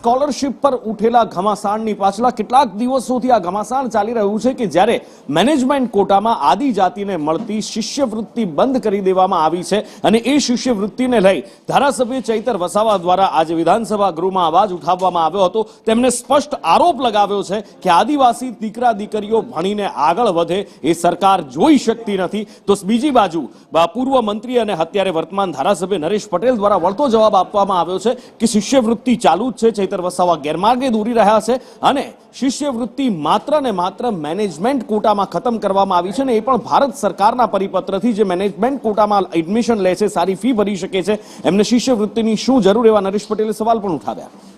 Scholarship પર ઉઠેલા ઘમાસાણની પાછલા કેટલાક દિવસોથી આ ઘમાસાણ ચાલી રહ્યું છે કે જ્યારે મેનેજમેન્ટ કોટામાં આદિજાતિને મળતી શિષ્યવૃત્તિ બંધ કરી દેવામાં આવી છે અને એ શિષ્યવૃત્તિને લઈ ધારાસભ્ય ચૈતર વસાવા દ્વારા આજે વિધાનસભા ગૃહમાં અવાજ ઉઠાવવામાં આવ્યો હતો। તેમણે સ્પષ્ટ આરોપ લગાવ્યો છે કે આદિવાસી દીકરા દીકરીઓ ભણીને આગળ વધે એ સરકાર જોઈ શકતી નથી। તો બીજી બાજુ પૂર્વ મંત્રી અને અત્યારે વર્તમાન ધારાસભ્ય નરેશ પટેલ દ્વારા વળતો જવાબ આપવામાં આવ્યો છે કે શિષ્યવૃત્તિ ચાલુ જ છે। ચૈતર વસાવા ગેરમાર્ગે દોરી રહ્યા છે અને શિષ્યવૃત્તિ માત્ર ને માત્ર મેનેજમેન્ટ કોટામાં ખતમ કરવામાં આવી છે ને એ પણ ભારત સરકારના પરિપત્રથી જે મેનેજમેન્ટ કોટામાં એડમિશન લે છે, સારી ફી ભરી શકે છે, એમને શિષ્યવૃત્તિની શું જરૂર, એવા નરેશ પટેલે સવાલ પણ ઉઠાવ્યા।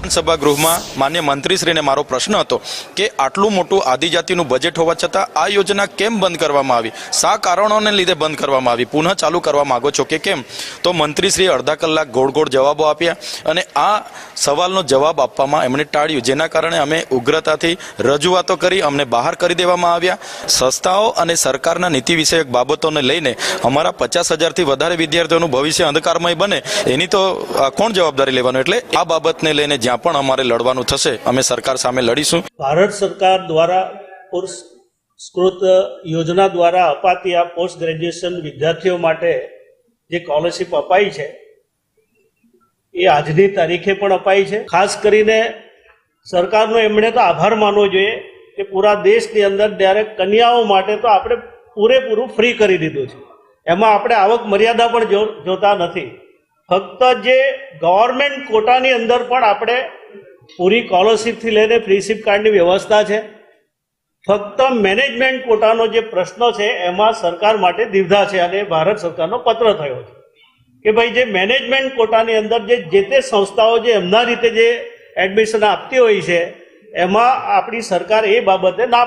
વિધાનસભા ગૃહમાં માન્ય મંત્રીશ્રીને મારો પ્રશ્ન હતો કે આટલું મોટું આદિજાતિનું બજેટ હોવા છતાં આ યોજના કેમ બંધ કરવામાં આવી, શા કારણોને લીધે બંધ કરવામાં આવી, પુનઃ ચાલુ કરવા માંગો છો કે કેમ? તો મંત્રીશ્રીએ અડધા કલાક ગોળ ગોળ જવાબો આપ્યા અને આ સવાલનો જવાબ આપવામાં એમણે ટાળ્યું, જેના કારણે અમે ઉગ્રતાથી રજૂઆતો કરી, અમને બહાર કરી દેવામાં આવ્યા। સંસ્થાઓ અને સરકારના નીતિ વિષયક બાબતોને લઈને અમારા 50,000થી વધારે વિદ્યાર્થીઓનું ભવિષ્ય અંધકારમય બને એની તો કોણ જવાબદારી લેવાનું? એટલે આ બાબતને લઈને જ્યાં પણ અમારે લડવાનું થશે અમે સરકાર સામે લડીશું। ભારત સરકાર દ્વારા પુરસ્કૃત યોજના દ્વારા અપાતી આ પોસ્ટ ગ્રેજ્યુએશન વિદ્યાર્થીઓ માટે જે સ્કોલરશિપ અપાઈ છે એ આજની તારીખે પણ અપાઈ છે। ખાસ કરીને સરકારનો એમણે તો આભાર માનવો જોઈએ કે પૂરા દેશની અંદર જ્યારે કન્યાઓ માટે તો આપણે પૂરેપૂરું ફ્રી કરી દીધું છે, એમાં આપણે આવક મર્યાદા પણ જોતા નથી। ફક્ત જે ગવર્મેન્ટ કોટાની અંદર પણ આપણે પૂરી સ્કોલરશિપથી લઈને ફ્રીશિપ કાર્ડની વ્યવસ્થા છે। ફક્ત મેનેજમેન્ટ કોટાનો જે પ્રશ્ન છે એમાં સરકાર માટે દીર્ઘા છે અને ભારત સરકારનો પત્ર થયો છે કે ભાઈ જે મેનેજમેન્ટ કોટાની અંદર જે તે સંસ્થાઓ જે એમના રીતે જે એડમિશન આપતી હોય છે એમાં આપણી સરકાર એ બાબતે ના